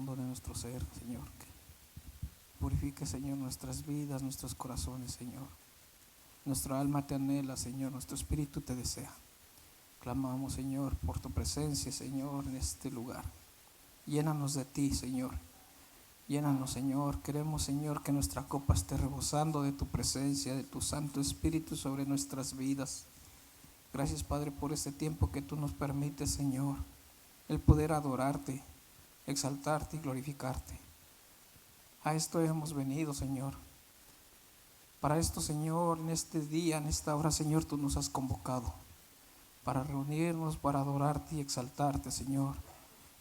fondo de nuestro ser, Señor. Que purifique, Señor, nuestras vidas, nuestros corazones, Señor. Nuestra alma te anhela, Señor, nuestro espíritu te desea. Clamamos, Señor, por tu presencia, Señor, en este lugar. Llénanos de ti, Señor. Llénanos, Señor. Queremos, Señor, que nuestra copa esté rebosando de tu presencia, de tu Santo Espíritu sobre nuestras vidas. Gracias, Padre, por este tiempo que tú nos permites, Señor, el poder adorarte, exaltarte y glorificarte. A esto hemos venido, Señor. Para esto, Señor, en este día, en esta hora, Señor, tú nos has convocado para reunirnos, para adorarte y exaltarte, Señor,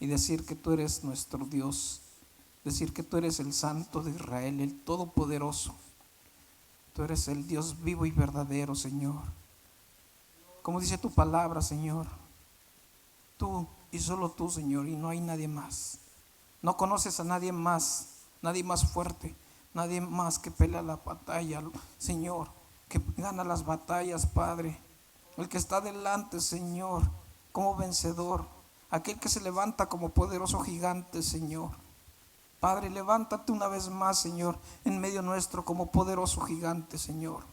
y decir que tú eres nuestro Dios, decir que tú eres el Santo de Israel, el Todopoderoso. Tú eres el Dios vivo y verdadero, Señor. Como dice tu palabra, Señor, tú y solo tú, Señor, y no hay nadie más. No conoces a nadie más fuerte, nadie más que pelea la batalla, Señor, que gana las batallas, Padre. El que está delante, Señor, como vencedor, aquel que se levanta como poderoso gigante, Señor. Padre, levántate una vez más, Señor, en medio nuestro como poderoso gigante, Señor.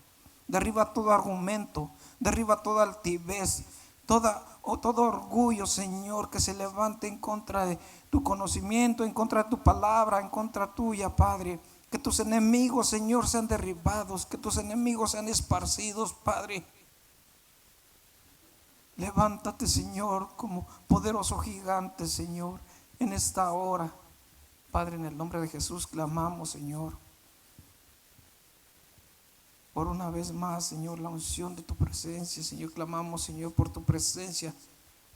Derriba todo argumento, derriba toda altivez, todo orgullo, Señor, que se levante en contra de tu conocimiento, en contra de tu palabra, en contra tuya, Padre. Que tus enemigos, Señor, sean derribados, que tus enemigos sean esparcidos, Padre. Levántate, Señor, como poderoso gigante, Señor, en esta hora. Padre, en el nombre de Jesús clamamos, Señor, por una vez más, Señor, la unción de tu presencia, Señor. Clamamos, Señor, por tu presencia.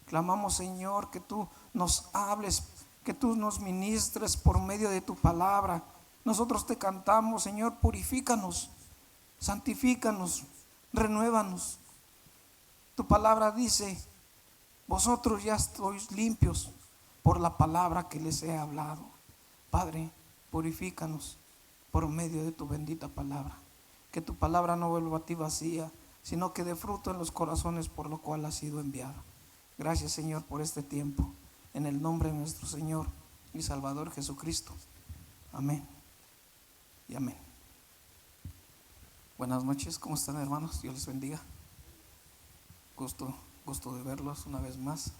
Clamamos, Señor, que tú nos hables, que tú nos ministres por medio de tu palabra. Nosotros te cantamos, Señor, purifícanos, santifícanos, renuévanos. Tu palabra dice, vosotros ya estáis limpios por la palabra que les he hablado. Padre, purifícanos por medio de tu bendita palabra. Que tu palabra no vuelva a ti vacía, sino que dé fruto en los corazones por lo cual ha sido enviado. Gracias, Señor, por este tiempo. En el nombre de nuestro Señor y Salvador Jesucristo. Amén y amén. Buenas noches, ¿cómo están, hermanos? Dios les bendiga. Gusto de verlos una vez más.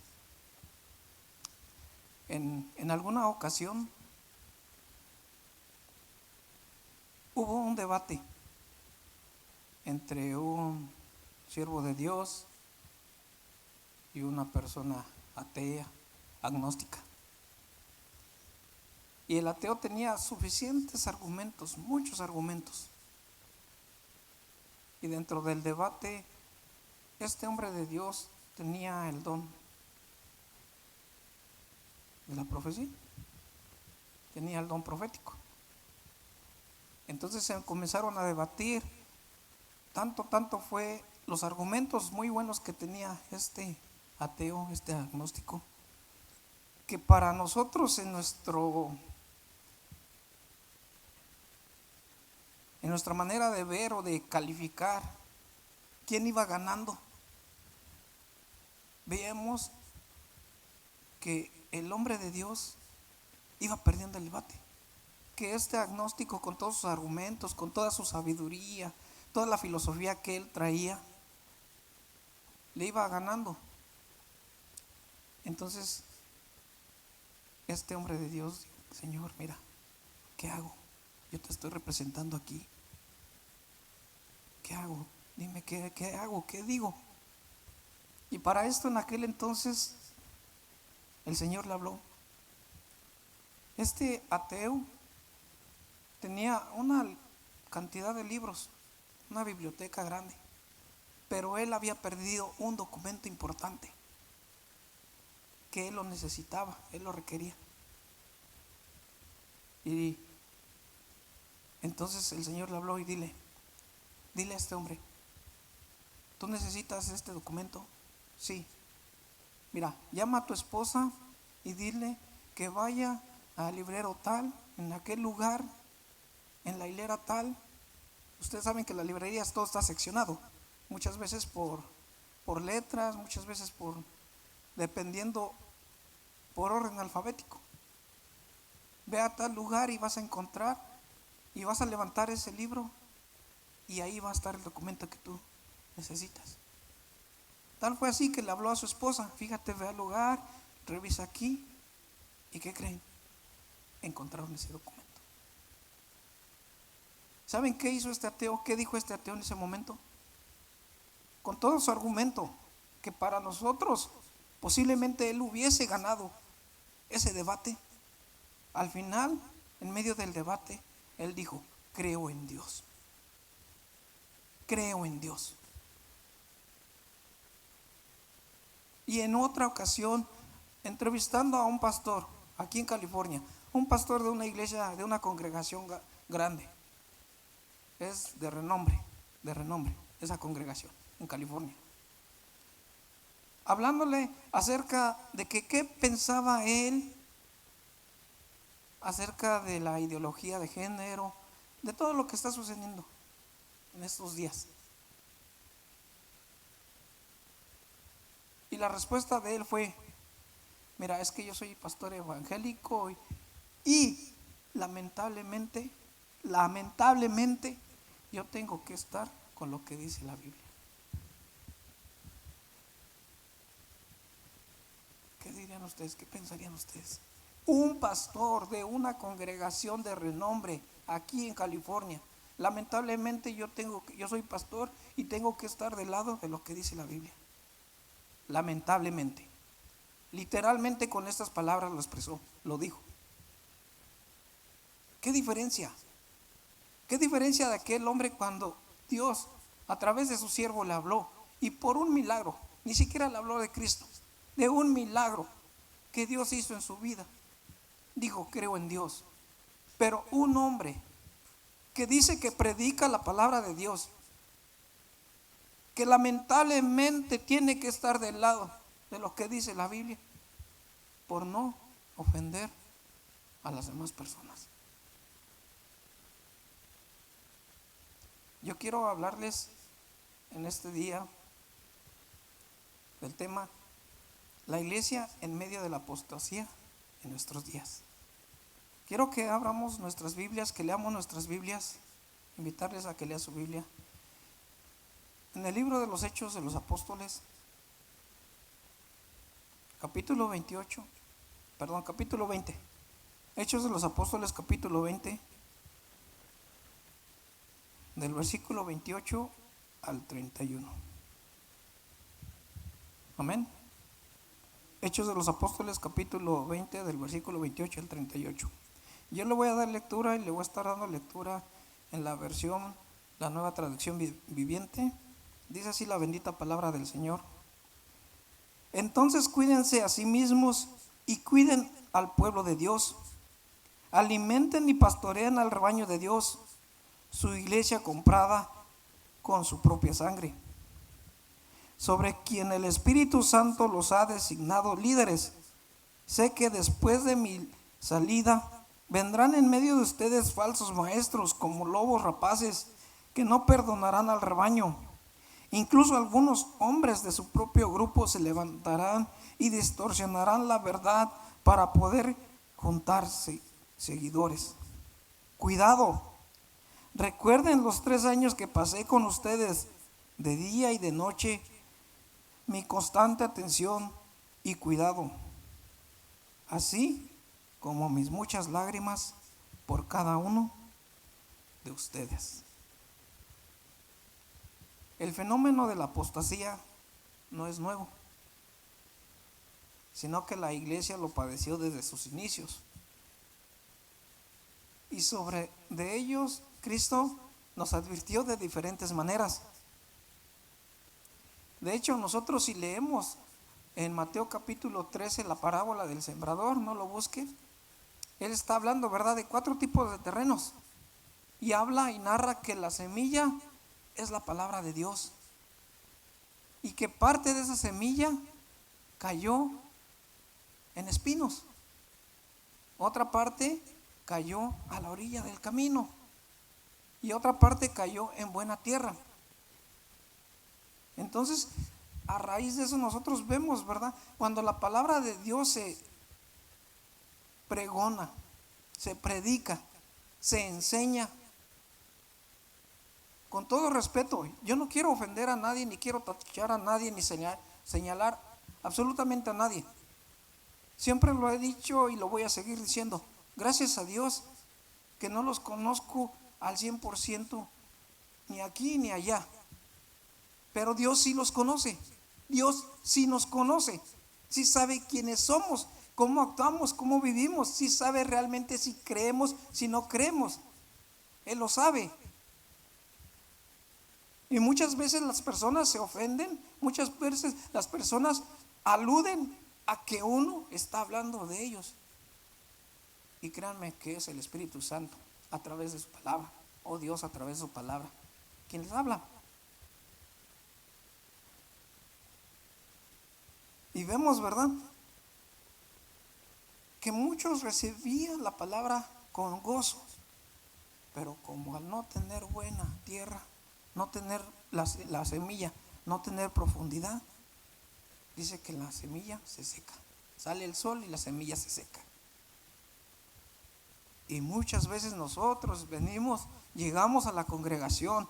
En alguna ocasión hubo un debate entre un siervo de Dios y una persona atea, agnóstica. Y el ateo tenía suficientes argumentos, muchos argumentos. Y dentro del debate, este hombre de Dios tenía el don de la profecía, tenía el don profético. Entonces se comenzaron a debatir. Tanto fue los argumentos muy buenos que tenía este ateo, este agnóstico, que para nosotros en nuestra manera de ver o de calificar quién iba ganando, veíamos que el hombre de Dios iba perdiendo el debate, que este agnóstico, con todos sus argumentos, con toda su sabiduría, toda la filosofía que él traía, le iba ganando. Entonces este hombre de Dios, Señor, mira, ¿qué hago? Yo te estoy representando aquí. ¿Qué hago? Dime, ¿qué hago? ¿Qué digo? Y para esto, en aquel entonces, el Señor le habló. Este ateo tenía una cantidad de libros, una biblioteca grande, pero él había perdido un documento importante que él lo necesitaba, él lo requería. Y entonces el Señor le habló y dile a este hombre, ¿tú necesitas este documento? Sí. Mira, llama a tu esposa y dile que vaya al librero tal, en aquel lugar, en la hilera tal. Ustedes saben que en las librerías todo está seccionado, muchas veces por letras, muchas veces dependiendo por orden alfabético. ve a tal lugar y vas a encontrar y vas a levantar ese libro y ahí va a estar el documento que tú necesitas. Tal fue así que le habló a su esposa, fíjate, ve al lugar, revisa aquí, ¿y qué creen? Encontraron ese documento. ¿Saben qué hizo este ateo? ¿Qué dijo este ateo en ese momento? Con todo su argumento, que para nosotros posiblemente él hubiese ganado ese debate, al final, en medio del debate, él dijo, creo en Dios. Creo en Dios. Y en otra ocasión, entrevistando a un pastor aquí en California, un pastor de una iglesia, de una congregación grande, es de renombre esa congregación en California, hablándole acerca de que qué pensaba él acerca de la ideología de género, de todo lo que está sucediendo en estos días. Y la respuesta de él fue, mira, es que yo soy pastor evangélico y lamentablemente, yo tengo que estar con lo que dice la Biblia. ¿Qué dirían ustedes? ¿Qué pensarían ustedes? Un pastor de una congregación de renombre aquí en California. Lamentablemente yo soy pastor y tengo que estar del lado de lo que dice la Biblia. Lamentablemente. Literalmente con estas palabras lo expresó, lo dijo. ¿Qué diferencia? ¿Qué diferencia de aquel hombre cuando Dios a través de su siervo le habló y por un milagro, ni siquiera le habló de Cristo, de un milagro que Dios hizo en su vida, dijo, creo en Dios? Pero un hombre que dice que predica la palabra de Dios, que lamentablemente tiene que estar del lado de lo que dice la Biblia, por no ofender a las demás personas. Yo quiero hablarles en este día del tema la iglesia en medio de la apostasía en nuestros días. Quiero que abramos nuestras Biblias, que leamos nuestras Biblias, invitarles a que lean su Biblia. En el libro de los Hechos de los Apóstoles, capítulo 20. Hechos de los Apóstoles, capítulo 20, del versículo 28 al 31. Amén. Hechos de los Apóstoles, capítulo 20, del versículo 28 al 38. Yo le voy a dar lectura y le voy a estar dando lectura en la versión, la Nueva Traducción Viviente. Dice así la bendita palabra del Señor. Entonces cuídense a sí mismos y cuiden al pueblo de Dios. Alimenten y pastoreen al rebaño de Dios, su iglesia comprada con su propia sangre, sobre quien el Espíritu Santo los ha designado líderes. Sé que después de mi salida vendrán en medio de ustedes falsos maestros como lobos rapaces que no perdonarán al rebaño. Incluso algunos hombres de su propio grupo se levantarán y distorsionarán la verdad para poder juntarse seguidores. Cuidado, recuerden los 3 años que pasé con ustedes de día y de noche, mi constante atención y cuidado, así como mis muchas lágrimas por cada uno de ustedes. El fenómeno de la apostasía no es nuevo, sino que la iglesia lo padeció desde sus inicios. Y sobre de ellos Cristo nos advirtió de diferentes maneras. De hecho, nosotros si leemos en Mateo capítulo 13 la parábola del sembrador, no lo busquen, él está hablando, ¿verdad?, de 4 tipos de terrenos. Y habla y narra que la semilla es la palabra de Dios. Y que parte de esa semilla cayó en espinos. Otra parte cayó a la orilla del camino. Y otra parte cayó en buena tierra. Entonces, a raíz de eso nosotros vemos, ¿verdad? Cuando la palabra de Dios se pregona, se predica, se enseña. Con todo respeto, yo no quiero ofender a nadie, ni quiero tachar a nadie, ni señalar absolutamente a nadie. Siempre lo he dicho y lo voy a seguir diciendo. Gracias a Dios que no los conozco al 100%, ni aquí ni allá. Pero Dios sí los conoce. Dios sí nos conoce. Sí sabe quiénes somos, cómo actuamos, cómo vivimos. Sí sabe realmente si creemos, si no creemos. Él lo sabe. Y muchas veces las personas se ofenden, muchas veces las personas aluden a que uno está hablando de ellos. Y créanme que es el Espíritu Santo a través de su palabra, o Dios a través de su palabra, quien les habla. Y vemos, ¿verdad?, que muchos recibían la palabra con gozo, pero como al no tener buena tierra, no tener la semilla, no tener profundidad, dice que la semilla se seca. Sale el sol y la semilla se seca. Y muchas veces nosotros llegamos a la congregación,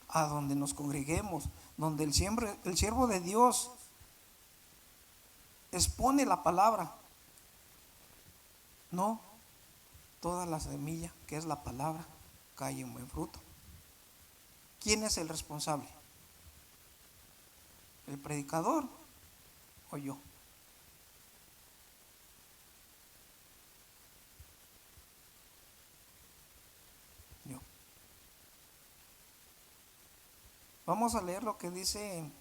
a donde nos congreguemos, donde el siervo de Dios expone la palabra. No, toda la semilla que es la palabra cae en buen fruto. ¿Quién es el responsable? ¿El predicador o yo? Yo. Vamos a leer lo que dice en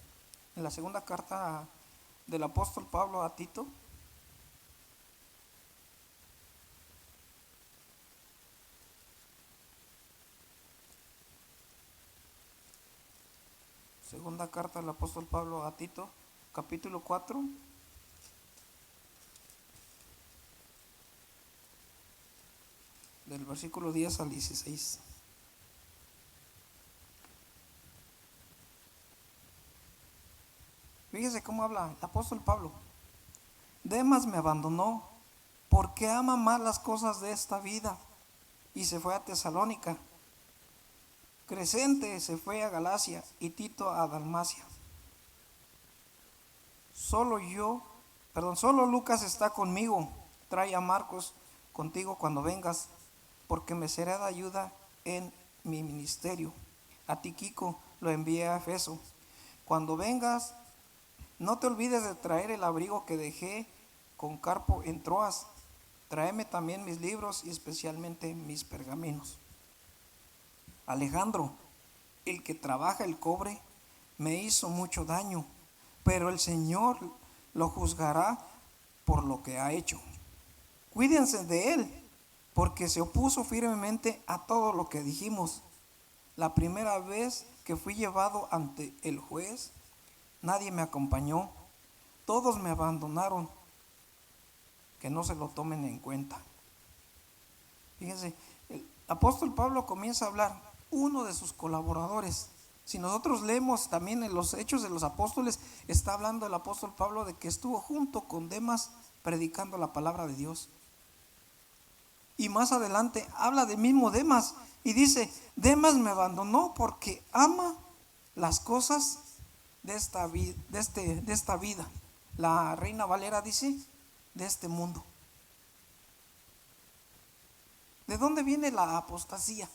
la segunda carta del apóstol Pablo a Tito. Segunda carta del apóstol Pablo a Tito, capítulo 4. Del versículo 10 al 16. Fíjese cómo habla el apóstol Pablo. Demas me abandonó porque ama más las cosas de esta vida y se fue a Tesalónica. Crescente se fue a Galacia y Tito a Dalmacia. Solo Lucas está conmigo. Trae a Marcos contigo cuando vengas, porque me será de ayuda en mi ministerio. A Tíquico lo envié a Efeso. Cuando vengas, no te olvides de traer el abrigo que dejé con Carpo en Troas. Tráeme también mis libros y especialmente mis pergaminos. Alejandro, el que trabaja el cobre, me hizo mucho daño, pero el Señor lo juzgará por lo que ha hecho. Cuídense de él, porque se opuso firmemente a todo lo que dijimos. La primera vez que fui llevado ante el juez, nadie me acompañó, todos me abandonaron. Que no se lo tomen en cuenta. Fíjense, el apóstol Pablo comienza a hablar, uno de sus colaboradores. Si nosotros leemos también en los Hechos de los Apóstoles, está hablando el apóstol Pablo de que estuvo junto con Demas predicando la palabra de Dios. Y más adelante habla del mismo Demas y dice, Demas me abandonó porque ama las cosas de esta vida. La Reina Valera dice, de este mundo. ¿De dónde viene la apostasía?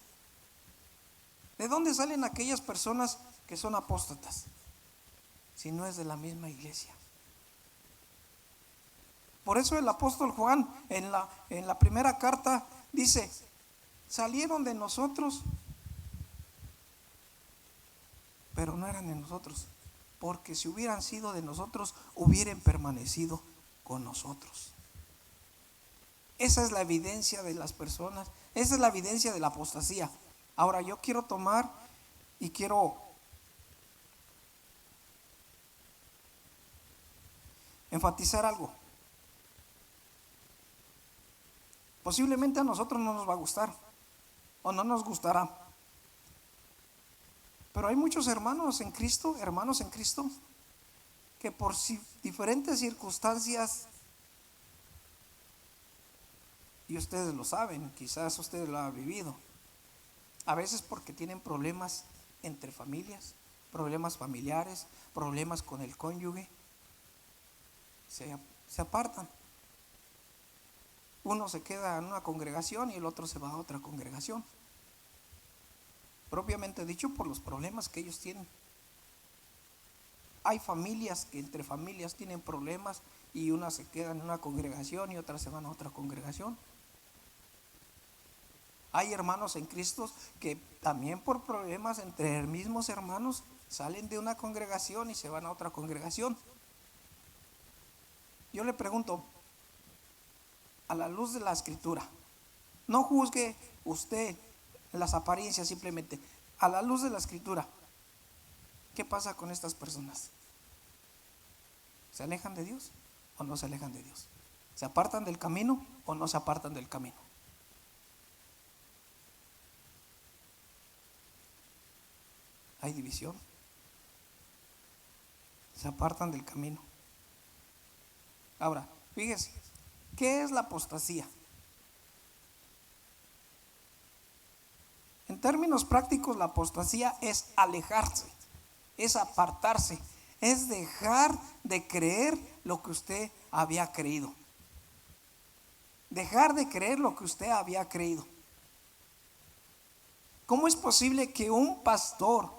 ¿De dónde salen aquellas personas que son apóstatas? Si no es de la misma iglesia. Por eso el apóstol Juan en la primera carta dice, salieron de nosotros, pero no eran de nosotros, porque si hubieran sido de nosotros, hubieran permanecido con nosotros. Esa es la evidencia de las personas, esa es la evidencia de la apostasía. Ahora yo quiero tomar y quiero enfatizar algo. Posiblemente a nosotros no nos va a gustar o no nos gustará, pero hay muchos hermanos en Cristo, que por diferentes circunstancias Y ustedes lo saben, quizás ustedes lo han vivido. A veces porque tienen problemas entre familias, problemas familiares, problemas con el cónyuge, se apartan. Uno se queda en una congregación y el otro se va a otra congregación. Propiamente dicho, por los problemas que ellos tienen. Hay familias que entre familias tienen problemas y una se queda en una congregación y otras se van a otra congregación. Hay hermanos en Cristo que también por problemas entre mismos hermanos salen de una congregación y se van a otra congregación. Yo le pregunto, a la luz de la Escritura, no juzgue usted las apariencias, simplemente a la luz de la Escritura, ¿qué pasa con estas personas? ¿Se alejan de Dios o no se alejan de Dios? ¿Se apartan del camino o no se apartan del camino? Hay división. Se apartan del camino. Ahora, fíjese, ¿qué es la apostasía? En términos prácticos, la apostasía es alejarse, es apartarse, es dejar de creer lo que usted había creído. Dejar de creer lo que usted había creído. ¿Cómo es posible que un pastor,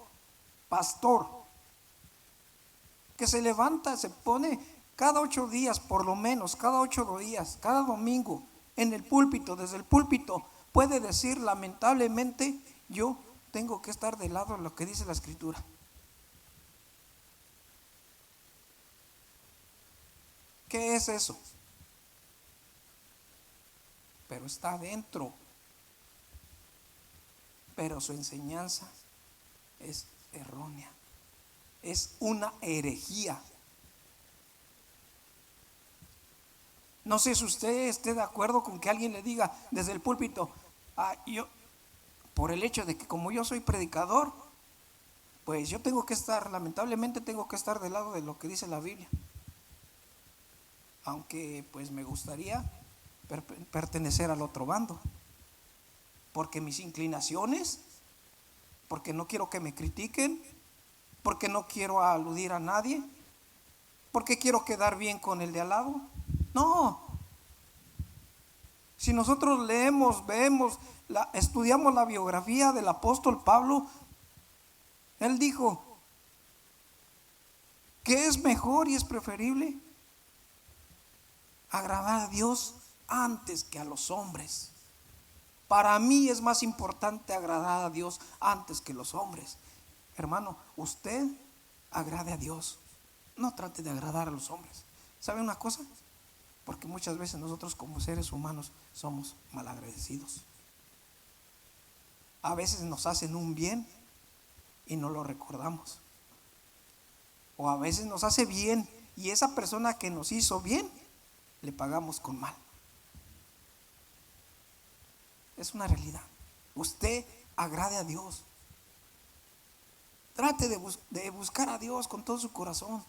que se levanta, se pone cada 8 días, por lo menos, cada 8 días, cada domingo, en el púlpito, desde el púlpito, puede decir lamentablemente, yo tengo que estar del lado de lo que dice la Escritura? ¿Qué es eso? Pero está adentro. Pero su enseñanza es errónea. Es una herejía. No sé si usted esté de acuerdo con que alguien le diga desde el púlpito, yo, por el hecho de que como yo soy predicador, pues yo tengo que estar, lamentablemente tengo que estar del lado de lo que dice la Biblia. Aunque pues me gustaría pertenecer al otro bando, porque mis inclinaciones, porque no quiero que me critiquen, porque no quiero aludir a nadie, porque quiero quedar bien con el de al lado. No. Si nosotros leemos, estudiamos la biografía del apóstol Pablo, él dijo que es mejor y es preferible agradar a Dios antes que a los hombres. Para mí es más importante agradar a Dios antes que los hombres. Hermano, usted agrade a Dios, no trate de agradar a los hombres. ¿Sabe una cosa? Porque muchas veces nosotros como seres humanos somos malagradecidos. A veces nos hacen un bien y no lo recordamos. O a veces nos hace bien y esa persona que nos hizo bien, le pagamos con mal. Es una realidad. Usted agrade a Dios. Trate de buscar a Dios con todo su corazón.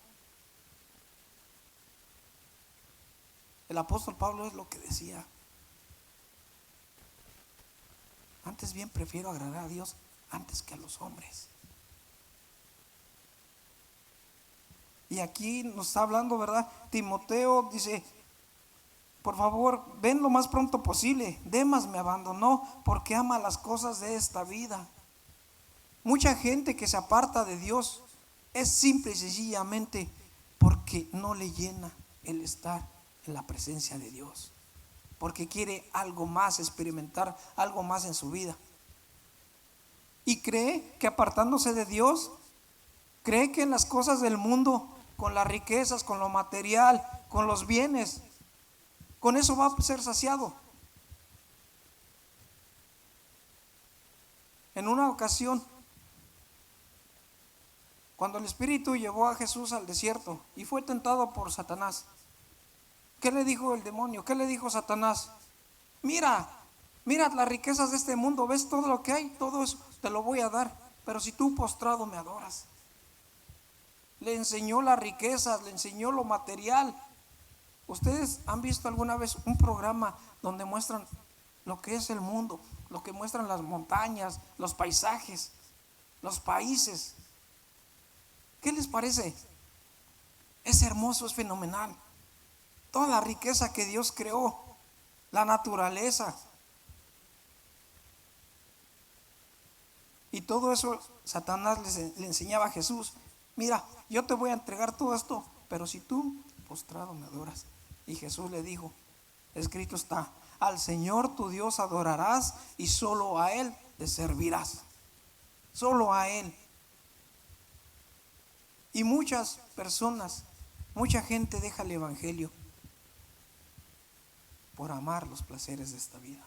El apóstol Pablo es lo que decía. Antes bien prefiero agradar a Dios antes que a los hombres. Y aquí nos está hablando, ¿verdad? Timoteo dice, por favor, ven lo más pronto posible. Demas me abandonó porque ama las cosas de esta vida. Mucha gente que se aparta de Dios es simple y sencillamente porque no le llena el estar en la presencia de Dios, porque quiere algo más, experimentar algo más en su vida. Y cree que apartándose de Dios, cree que en las cosas del mundo, con las riquezas, con lo material, con los bienes, con eso va a ser saciado. En una ocasión, cuando el Espíritu llevó a Jesús al desierto y fue tentado por Satanás, ¿qué le dijo el demonio? ¿Qué le dijo Satanás? Mira las riquezas de este mundo, ¿ves todo lo que hay? Todo eso te lo voy a dar, pero si tú postrado me adoras. Le enseñó las riquezas, le enseñó lo material. ¿Ustedes han visto alguna vez un programa donde muestran lo que es el mundo, lo que muestran las montañas, los paisajes, los países? ¿Qué les parece? Es hermoso, es fenomenal. Toda la riqueza que Dios creó, la naturaleza. Y todo eso Satanás le enseñaba a Jesús. Mira, yo te voy a entregar todo esto, pero si tú postrado me adoras. Y Jesús le dijo, escrito está, al Señor tu Dios adorarás y solo a Él le servirás. Solo a Él. Y muchas personas, mucha gente deja el evangelio por amar los placeres de esta vida.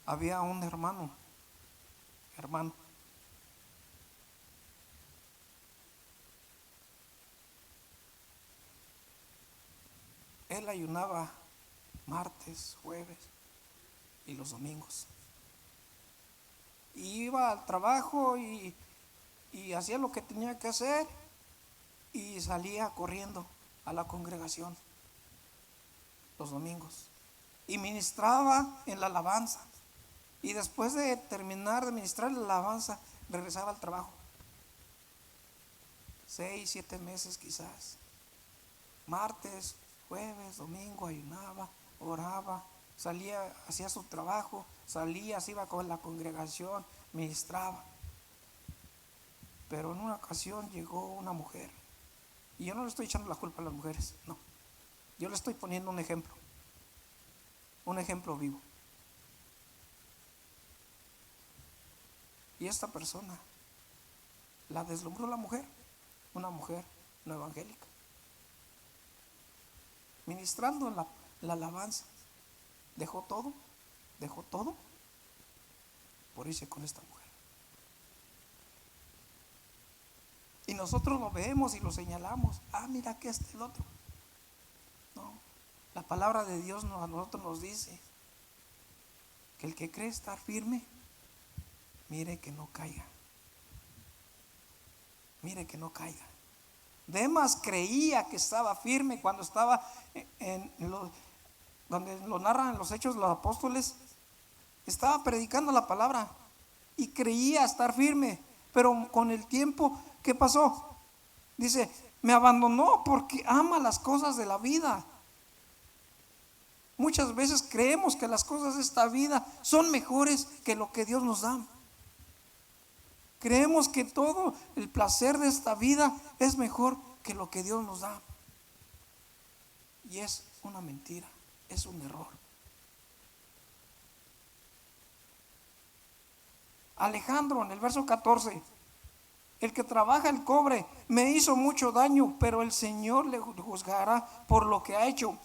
Había un hermano, él ayunaba martes, jueves y los domingos. Y iba al trabajo y hacía lo que tenía que hacer y salía corriendo a la congregación los domingos y ministraba en la alabanza. Y después de terminar de ministrar la alabanza, regresaba al trabajo. 6, 7 meses quizás. Martes, jueves, domingo, ayunaba, oraba, salía, hacía su trabajo, salía, se iba con la congregación, ministraba. Pero en una ocasión llegó una mujer. Y yo no le estoy echando la culpa a las mujeres, no. Yo le estoy poniendo un ejemplo vivo. Y esta persona la deslumbró la mujer, una mujer no evangélica, ministrando la alabanza. Dejó todo por irse con esta mujer. Y nosotros lo vemos y lo señalamos. Mira que el otro. No, la palabra de Dios a nosotros nos dice que el que cree estar firme, mire que no caiga. Mire que no caiga. Demas creía que estaba firme cuando estaba donde lo narran en los Hechos de los Apóstoles. Estaba predicando la palabra y creía estar firme, pero con el tiempo, ¿qué pasó? Dice, me abandonó porque ama las cosas de la vida. Muchas veces creemos que las cosas de esta vida son mejores que lo que Dios nos da. Creemos que todo el placer de esta vida es mejor que lo que Dios nos da. Y es una mentira, es un error. Alejandro, en el verso 14, el que trabaja el cobre me hizo mucho daño, pero el Señor le juzgará por lo que ha hecho.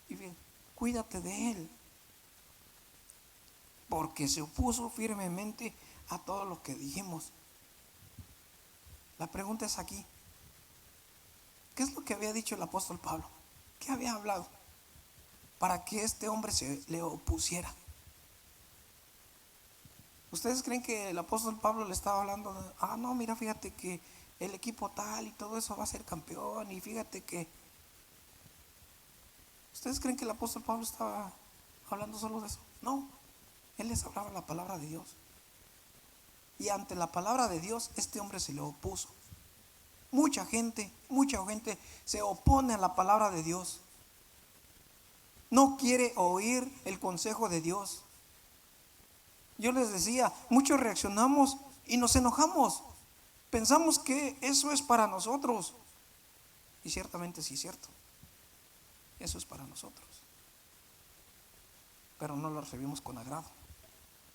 Y bien, cuídate de él, porque se opuso firmemente a todo lo que dijimos. La pregunta es aquí, ¿qué es lo que había dicho el apóstol Pablo? ¿Qué había hablado para que este hombre se le opusiera? ¿Ustedes creen que el apóstol Pablo le estaba hablando de, no, mira, fíjate que el equipo tal y todo eso va a ser campeón, y fíjate que... ¿Ustedes creen que el apóstol Pablo estaba hablando solo de eso? No, él les hablaba la palabra de Dios. Y ante la palabra de Dios, este hombre se le opuso. Mucha gente se opone a la palabra de Dios. No quiere oír el consejo de Dios. Yo les decía, muchos reaccionamos y nos enojamos. Pensamos que eso es para nosotros. Y ciertamente sí es cierto. Eso es para nosotros. Pero no lo recibimos con agrado.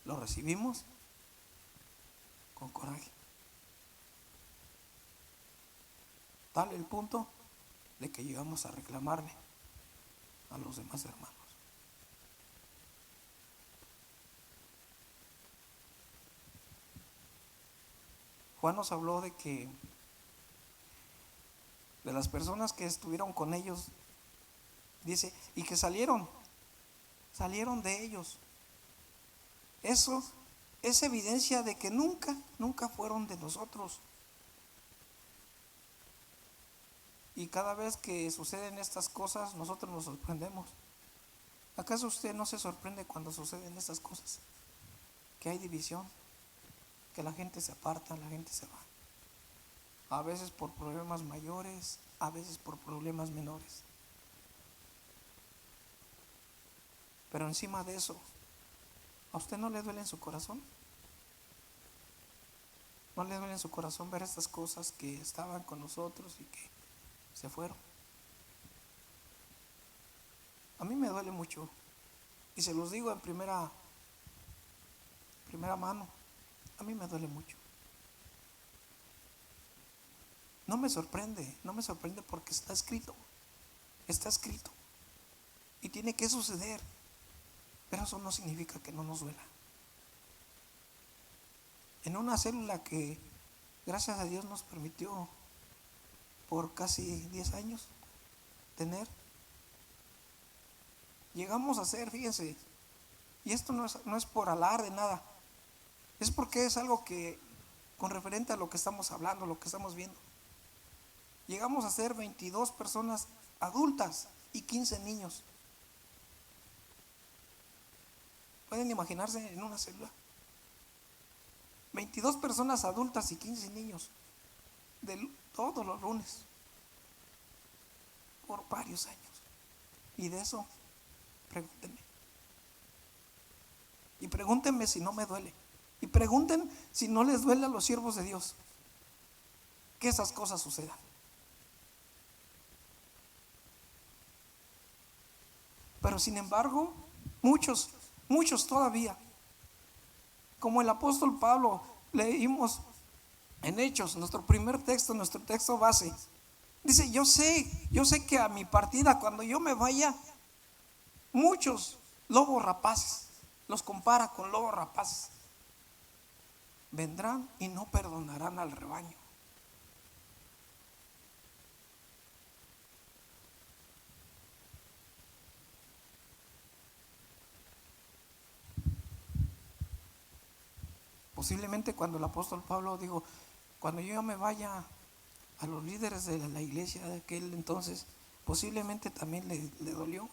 Lo recibimos con coraje. Tal el punto de que llegamos a reclamarle a los demás hermanos. Juan nos habló de las personas que estuvieron con ellos, dice, y que salieron de ellos. Eso es evidencia de que nunca fueron de nosotros. Y cada vez que suceden estas cosas, nosotros nos sorprendemos. ¿Acaso usted no se sorprende cuando suceden estas cosas? Que hay división, que la gente se aparta, la gente se va. A veces por problemas mayores, a veces por problemas menores. Pero encima de eso, ¿a usted no le duele en su corazón? ¿No le duele en su corazón ver estas cosas que estaban con nosotros y que se fueron? A mí me duele mucho. Y se los digo en primera mano. A mí me duele mucho. No me sorprende porque está escrito. Está escrito. Y tiene que suceder. Pero eso no significa que no nos duela. En una célula que, gracias a Dios, nos permitió por casi 10 años tener, llegamos a ser, fíjense, y esto no es por alarde nada, es porque es algo que, con referente a lo que estamos hablando, lo que estamos viendo, llegamos a ser 22 personas adultas y 15 niños. ¿Pueden imaginarse en una célula? 22 personas adultas y 15 niños, todos los lunes, por varios años. Y de eso, pregúntenme. Y pregúntenme si no me duele. Y pregunten si no les duele a los siervos de Dios que esas cosas sucedan. Pero sin embargo, muchos todavía, como el apóstol Pablo, leímos en Hechos, nuestro primer texto, nuestro texto base. Dice, yo sé que a mi partida, cuando yo me vaya, muchos lobos rapaces, los compara con lobos rapaces, vendrán y no perdonarán al rebaño. Posiblemente cuando el apóstol Pablo dijo, cuando yo me vaya, a los líderes de la iglesia de aquel entonces, posiblemente también le dolió.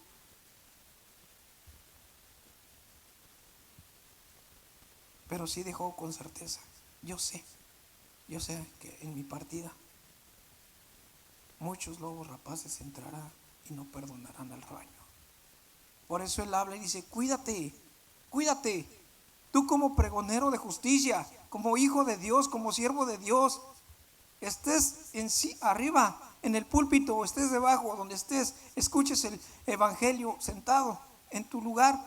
Pero sí dejó con certeza, yo sé que en mi partida muchos lobos rapaces entrarán y no perdonarán al rebaño. Por eso él habla y dice, cuídate, tú como pregonero de justicia, como hijo de Dios, como siervo de Dios, estés en sí arriba en el púlpito o estés debajo, donde estés, escuches el evangelio sentado en tu lugar,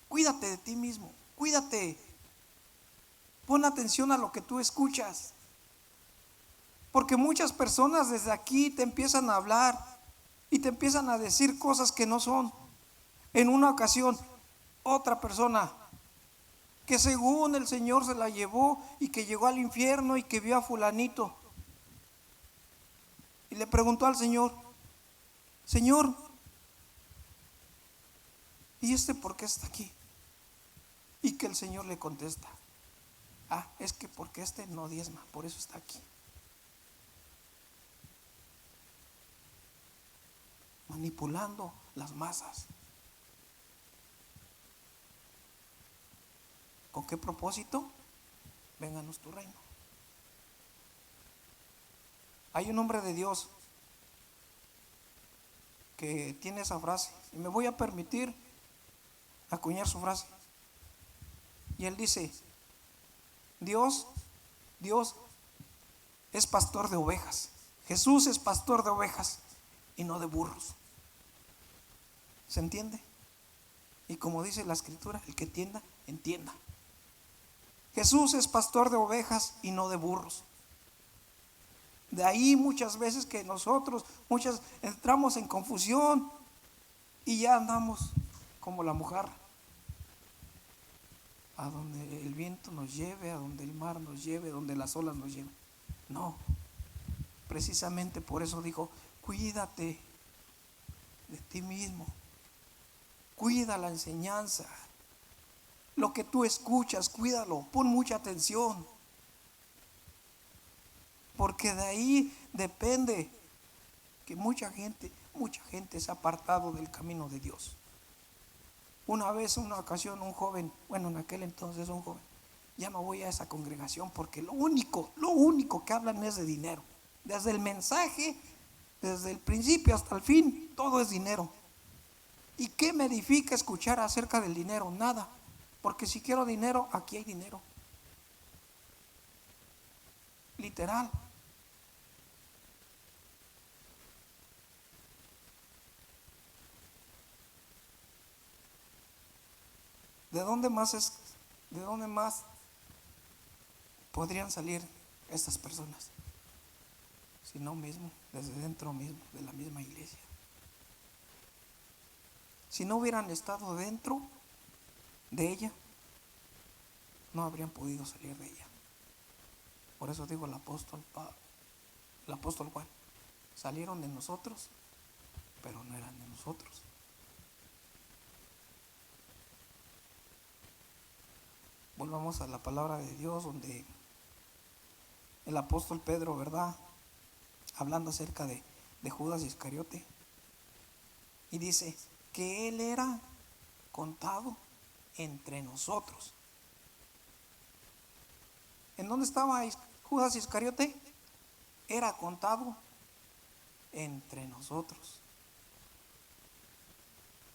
cuídate de ti mismo, cuídate, pon atención a lo que tú escuchas, porque muchas personas desde aquí te empiezan a hablar y te empiezan a decir cosas que no son. En una ocasión, otra persona que según el Señor se la llevó y que llegó al infierno y que vio a fulanito y le preguntó al Señor, Señor, ¿y este por qué está aquí? Y que el Señor le contesta, es que porque este no diezma, por eso está aquí. Manipulando las masas. ¿Con qué propósito? Vénganos tu reino. Hay un hombre de Dios que tiene esa frase, y me voy a permitir acuñar su frase. Y él dice, Dios es pastor de ovejas. Jesús es pastor de ovejas y no de burros. ¿Se entiende? Y como dice la escritura, el que entienda, entienda. Jesús es pastor de ovejas y no de burros. De ahí muchas veces que nosotros, entramos en confusión y ya andamos como la mojarra, a donde el viento nos lleve, a donde el mar nos lleve, a donde las olas nos lleven. No, precisamente por eso dijo, cuídate de ti mismo, cuida la enseñanza, lo que tú escuchas, cuídalo, pon mucha atención, porque de ahí depende que mucha gente se ha apartado del camino de Dios. Una vez, una ocasión, un joven, bueno, en aquel entonces un joven, ya no voy a esa congregación porque lo único que hablan es de dinero. Desde el mensaje, desde el principio hasta el fin, todo es dinero. ¿Y qué me edifica escuchar acerca del dinero? Nada, porque si quiero dinero, aquí hay dinero. Literal. ¿De dónde más podrían salir estas personas? Si no mismo, desde dentro mismo, de la misma iglesia. Si no hubieran estado dentro de ella, no habrían podido salir de ella. Por eso digo el apóstol Juan, salieron de nosotros, pero no eran de nosotros. Volvamos a la palabra de Dios, donde el apóstol Pedro, ¿verdad?, hablando acerca de Judas Iscariote, y dice que él era contado entre nosotros. ¿En dónde estaba Judas Iscariote? Era contado entre nosotros.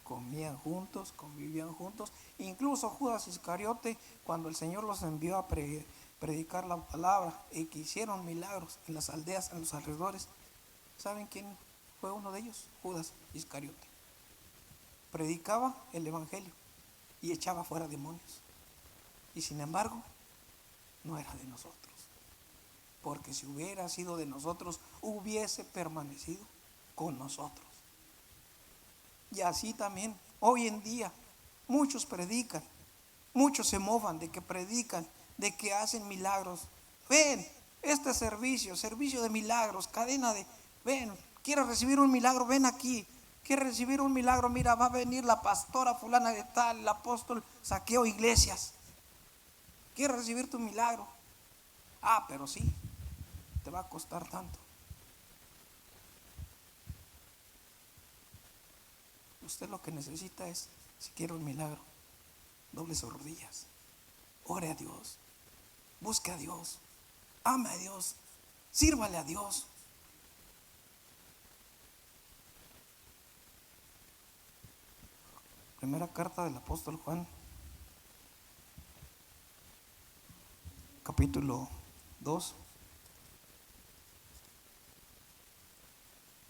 Comían juntos, convivían juntos. Incluso Judas Iscariote, cuando el Señor los envió a predicar la palabra y que hicieron milagros en las aldeas, en los alrededores, ¿saben quién fue uno de ellos? Judas Iscariote. Predicaba el evangelio y echaba fuera demonios. Y sin embargo, no era de nosotros. Porque si hubiera sido de nosotros, hubiese permanecido con nosotros. Y así también, hoy en día, muchos predican, muchos se mofan de que predican, de que hacen milagros. Ven, este servicio de milagros, cadena de, ven, ¿quieres recibir un milagro? Ven aquí. ¿Quieres recibir un milagro? Mira, va a venir la pastora fulana de tal, el apóstol Saqueo Iglesias. ¿Quieres recibir tu milagro? Ah, pero sí, te va a costar tanto. Usted lo que necesita es, si quiere un milagro, doble sus rodillas, ore a Dios, busque a Dios, ame a Dios, sírvale a Dios. Primera carta del apóstol Juan, capítulo 2,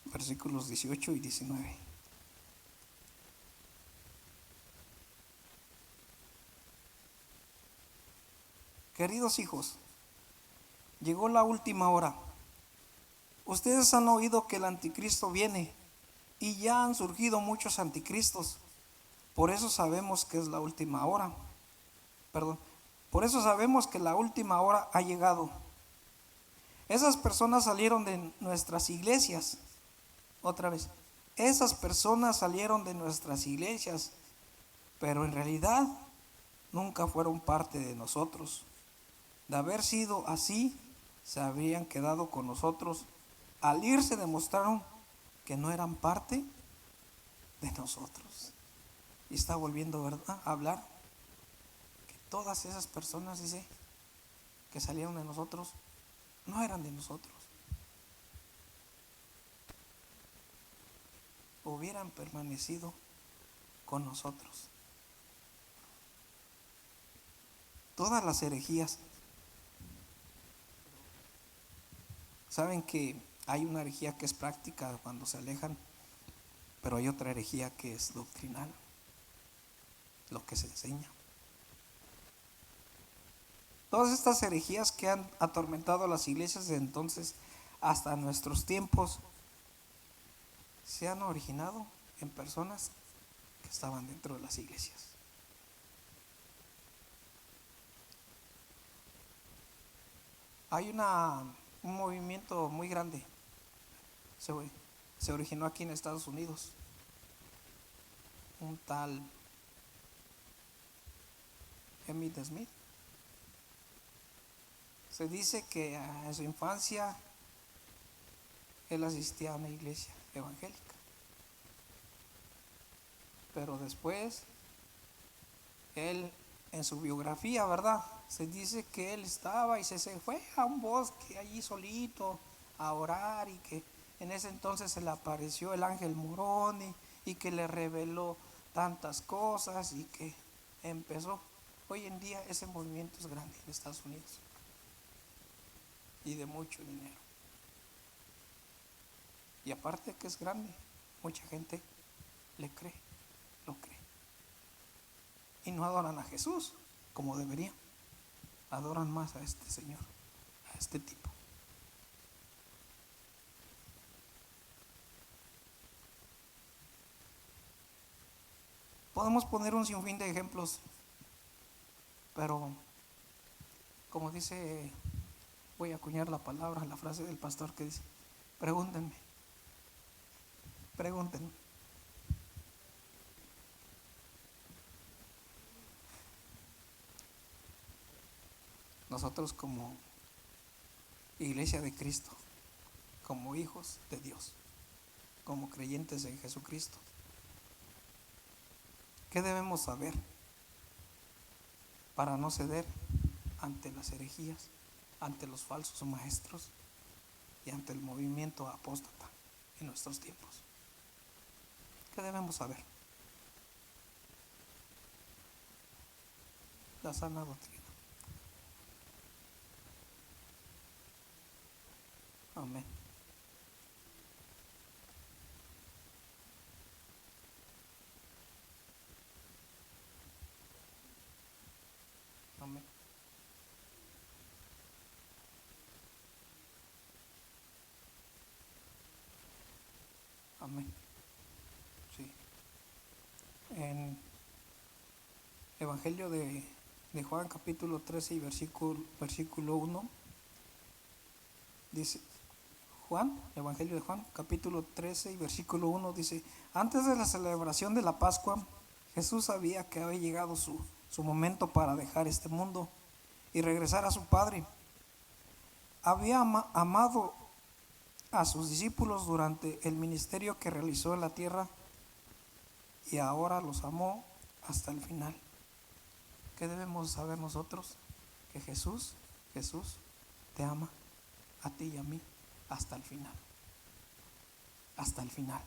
versículos 18 y 19. Queridos hijos, llegó la última hora. Ustedes han oído que el anticristo viene y ya han surgido muchos anticristos. Por eso sabemos que es la última hora. Por eso sabemos que la última hora ha llegado. Esas personas salieron de nuestras iglesias. Otra vez, esas personas salieron de nuestras iglesias, pero en realidad nunca fueron parte de nosotros. De haber sido así, se habrían quedado con nosotros. Al irse demostraron que no eran parte de nosotros. Y está volviendo, ¿verdad?, a hablar que todas esas personas, dice, que salieron de nosotros, no eran de nosotros. Hubieran permanecido con nosotros. Todas las herejías. Saben que hay una herejía que es práctica cuando se alejan, pero hay otra herejía que es doctrinal, lo que se enseña. Todas estas herejías que han atormentado a las iglesias de entonces hasta nuestros tiempos se han originado en personas que estaban dentro de las iglesias. Hay un movimiento muy grande, se originó aquí en Estados Unidos. Un tal Emmitt Smith. Se dice que en su infancia él asistía a una iglesia evangélica. Pero después, él en su biografía, ¿verdad? Se dice que él estaba y se fue a un bosque allí solito a orar, y que en ese entonces se le apareció el ángel Moroni y que le reveló tantas cosas y que empezó. Hoy en día ese movimiento es grande en Estados Unidos y de mucho dinero. Y aparte que es grande, mucha gente le cree, lo cree. Y no adoran a Jesús como deberían. Adoran más a este señor, a este tipo. Podemos poner un sinfín de ejemplos, pero como dice, voy a acuñar la palabra, la frase del pastor que dice: pregúntenme. Nosotros como Iglesia de Cristo, como hijos de Dios, como creyentes en Jesucristo, ¿qué debemos saber para no ceder ante las herejías, ante los falsos maestros y ante el movimiento apóstata en nuestros tiempos? ¿Qué debemos saber? La sana doctrina. Amén. Amén. Amén. Sí. En Evangelio de Juan capítulo 13 y versículo 1 dice, Evangelio de Juan capítulo 13 y versículo 1 dice: antes de la celebración de la Pascua, Jesús sabía que había llegado su momento para dejar este mundo y regresar a su Padre. Había amado a sus discípulos durante el ministerio que realizó en la tierra y ahora los amó hasta el final. ¿Qué debemos saber nosotros? Que Jesús te ama a ti y a mí hasta el final. Hasta el final.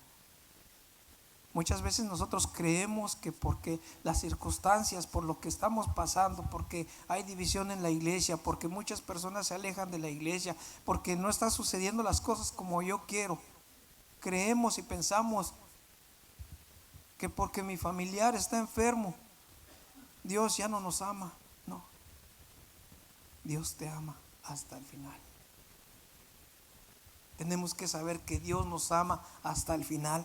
Muchas veces nosotros creemos que porque las circunstancias, por lo que estamos pasando, porque hay división en la iglesia, porque muchas personas se alejan de la iglesia, porque no están sucediendo las cosas como yo quiero, creemos y pensamos que porque mi familiar está enfermo, Dios ya no nos ama. No, Dios te ama hasta el final. Tenemos que saber que Dios nos ama hasta el final.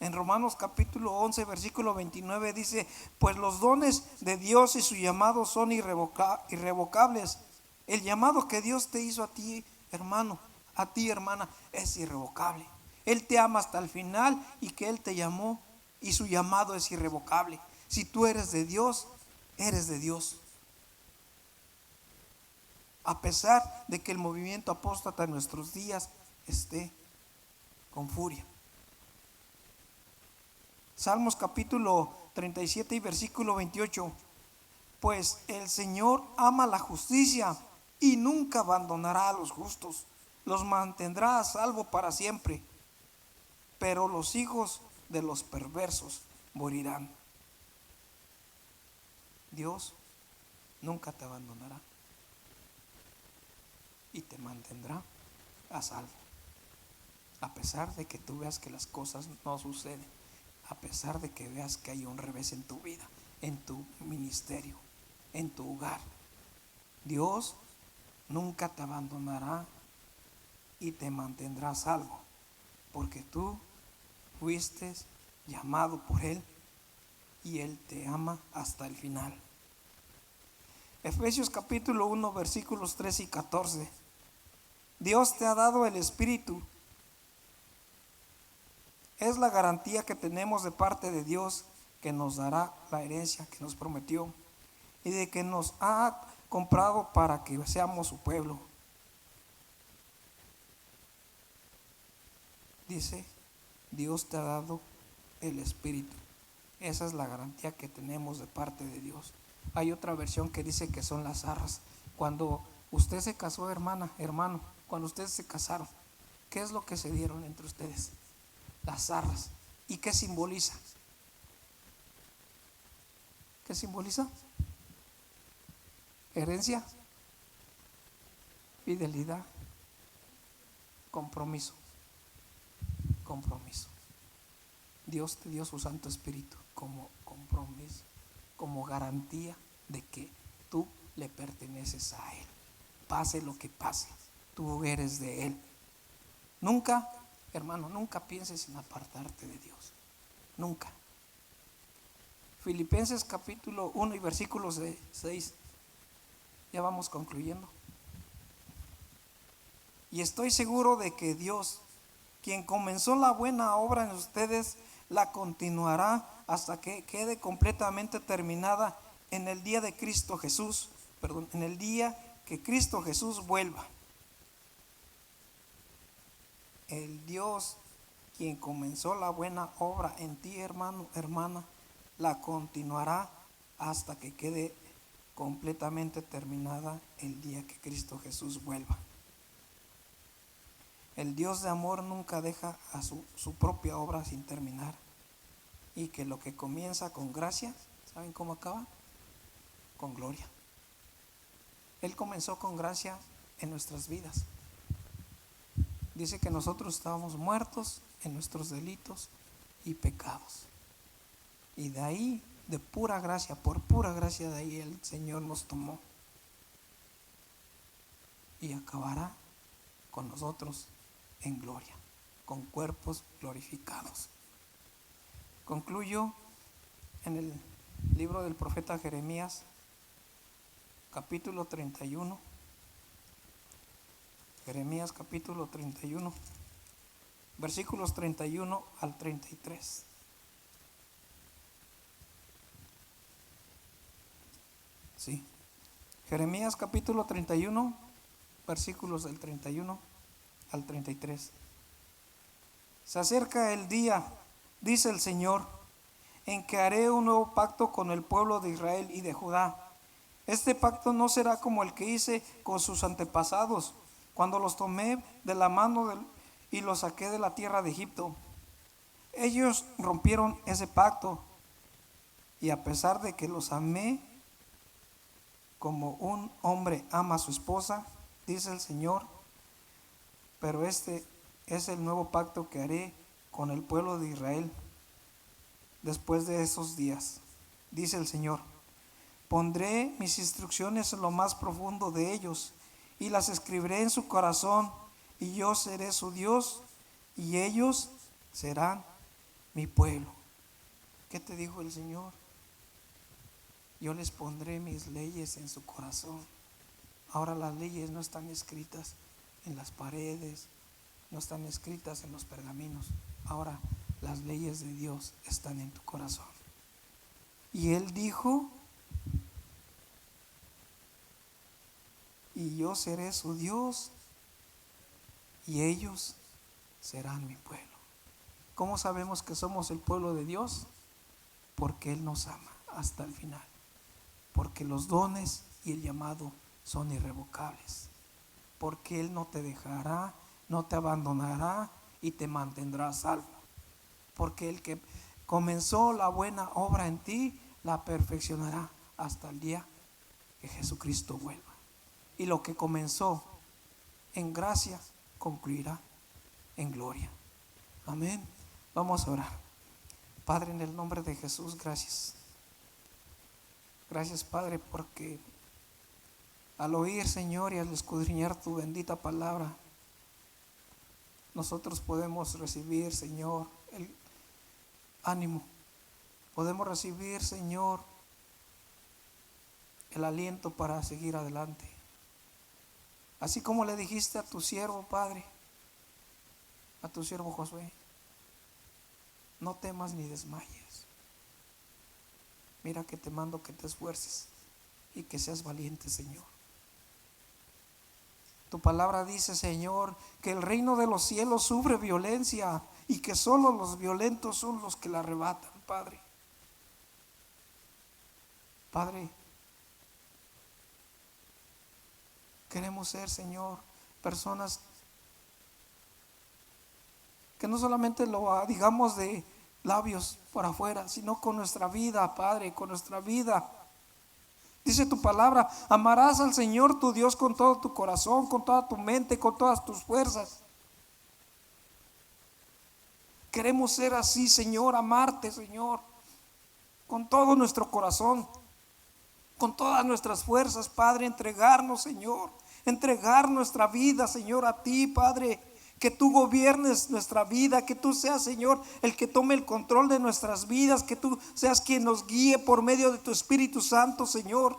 En Romanos capítulo 11 versículo 29 dice: pues los dones de Dios y su llamado son irrevocables. El llamado que Dios te hizo a ti, hermano, a ti, hermana, es irrevocable. Él te ama hasta el final y que Él te llamó y su llamado es irrevocable. Si tú eres de Dios, eres de Dios. A pesar de que el movimiento apóstata en nuestros días esté con furia. Salmos capítulo 37 y versículo 28. Pues el Señor ama la justicia y nunca abandonará a los justos. Los mantendrá a salvo para siempre. Pero los hijos de los perversos morirán. Dios nunca te abandonará y te mantendrá a salvo. A pesar de que tú veas que las cosas no suceden, a pesar de que veas que hay un revés en tu vida, en tu ministerio, en tu hogar, Dios nunca te abandonará y te mantendrá a salvo, porque tú fuiste llamado por Él y Él te ama hasta el final. Efesios capítulo 1 versículos 13 y 14. Dios te ha dado el Espíritu. Es la garantía que tenemos de parte de Dios, que nos dará la herencia que nos prometió y de que nos ha comprado para que seamos su pueblo. dice, Dios te ha dado el Espíritu. Esa es la garantía que tenemos de parte de Dios. Hay otra versión que dice que son las arras. Cuando usted se casó, hermana, hermano, cuando ustedes se casaron, ¿qué es lo que se dieron entre ustedes? Las arras. ¿Y qué simboliza? ¿Qué simboliza? Herencia, fidelidad, compromiso. Compromiso. Dios te dio su Santo Espíritu como compromiso, como garantía de que tú le perteneces a Él. Pase lo que pase, tú eres de Él. Nunca, hermano, nunca pienses en apartarte de Dios. Nunca. Filipenses capítulo 1 y versículos 6. Ya vamos concluyendo. Y estoy seguro de que Dios, quien comenzó la buena obra en ustedes, la continuará hasta que quede completamente terminada en el día de Cristo Jesús, en el día que Cristo Jesús vuelva. El Dios, quien comenzó la buena obra en ti, hermano, hermana, la continuará hasta que quede completamente terminada el día que Cristo Jesús vuelva. El Dios de amor nunca deja a su propia obra sin terminar. Y que lo que comienza con gracia, ¿saben cómo acaba? Con gloria. Él comenzó con gracia en nuestras vidas. Dice que nosotros estábamos muertos en nuestros delitos y pecados. Y de ahí, de pura gracia, por pura gracia de ahí el Señor nos tomó. Y acabará con nosotros en gloria, con cuerpos glorificados. Concluyo en el libro del profeta Jeremías, capítulo 31. Jeremías capítulo 31, versículos 31 al 33. Sí. Jeremías capítulo 31, versículos del 31 al 33. Se acerca el día, dice el Señor, en que haré un nuevo pacto con el pueblo de Israel y de Judá. Este pacto no será como el que hice con sus antepasados, cuando los tomé de la mano y los saqué de la tierra de Egipto. Ellos rompieron ese pacto, y a pesar de que los amé como un hombre ama a su esposa, dice el Señor, pero este es el nuevo pacto que haré con el pueblo de Israel después de esos días, dice el Señor. Pondré mis instrucciones en lo más profundo de ellos y las escribiré en su corazón, y yo seré su Dios y ellos serán mi pueblo. ¿Qué te dijo el Señor? Yo les pondré mis leyes en su corazón. Ahora las leyes no están escritas en las paredes, no están escritas en los pergaminos. Ahora las leyes de Dios están en tu corazón. Y Él dijo, y yo seré su Dios y ellos serán mi pueblo. ¿Cómo sabemos que somos el pueblo de Dios? Porque Él nos ama hasta el final. Porque los dones y el llamado son irrevocables. Porque Él no te dejará, no te abandonará y te mantendrá a salvo. Porque el que comenzó la buena obra en ti, la perfeccionará hasta el día que Jesucristo vuelva. Y lo que comenzó en gracia, concluirá en gloria. Amén. Vamos a orar. Padre, en el nombre de Jesús, gracias. Gracias, Padre, porque al oír, Señor, y al escudriñar tu bendita palabra, nosotros podemos recibir, Señor, el ánimo. Podemos recibir, Señor, el aliento para seguir adelante. Así como le dijiste a tu siervo, Padre, a tu siervo Josué, no temas ni desmayes. Mira que te mando que te esfuerces y que seas valiente, Señor. Tu palabra dice, Señor, que el reino de los cielos sufre violencia y que solo los violentos son los que la arrebatan, Padre. Padre, queremos ser, Señor, personas que no solamente lo digamos de labios por afuera, sino con nuestra vida, Padre, con nuestra vida. Dice tu palabra, amarás al Señor tu Dios con todo tu corazón, con toda tu mente, con todas tus fuerzas. Queremos ser así, Señor, amarte, Señor, con todo nuestro corazón, con todas nuestras fuerzas, Padre, entregarnos, Señor, entregar nuestra vida, Señor, a ti, Padre, que tú gobiernes nuestra vida, que tú seas, Señor, el que tome el control de nuestras vidas, que tú seas quien nos guíe por medio de tu Espíritu Santo, Señor.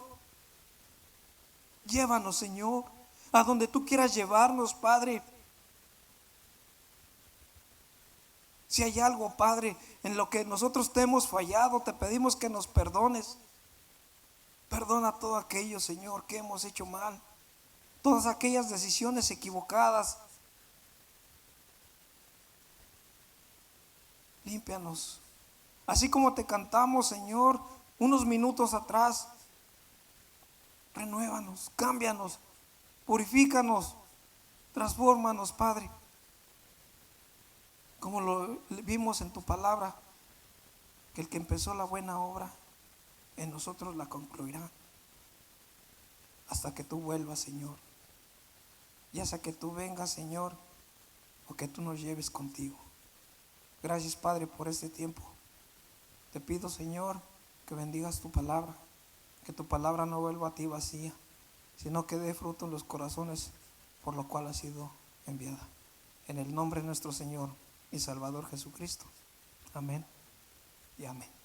Llévanos, Señor, a donde tú quieras llevarnos, Padre. Si hay algo, Padre, en lo que nosotros te hemos fallado, te pedimos que nos perdones. Perdona todo aquello, Señor, que hemos hecho mal, todas aquellas decisiones equivocadas. Límpianos, así como te cantamos, Señor, unos minutos atrás. Renuévanos, cámbianos, purifícanos, transfórmanos, Padre, como lo vimos en tu palabra, que el que empezó la buena obra en nosotros la concluirá hasta que tú vuelvas, Señor, ya sea que tú vengas, Señor, o que tú nos lleves contigo. Gracias, Padre, por este tiempo. Te pido, Señor, que bendigas tu palabra, que tu palabra no vuelva a ti vacía, sino que dé fruto en los corazones por lo cual ha sido enviada. En el nombre de nuestro Señor y Salvador Jesucristo. Amén y amén.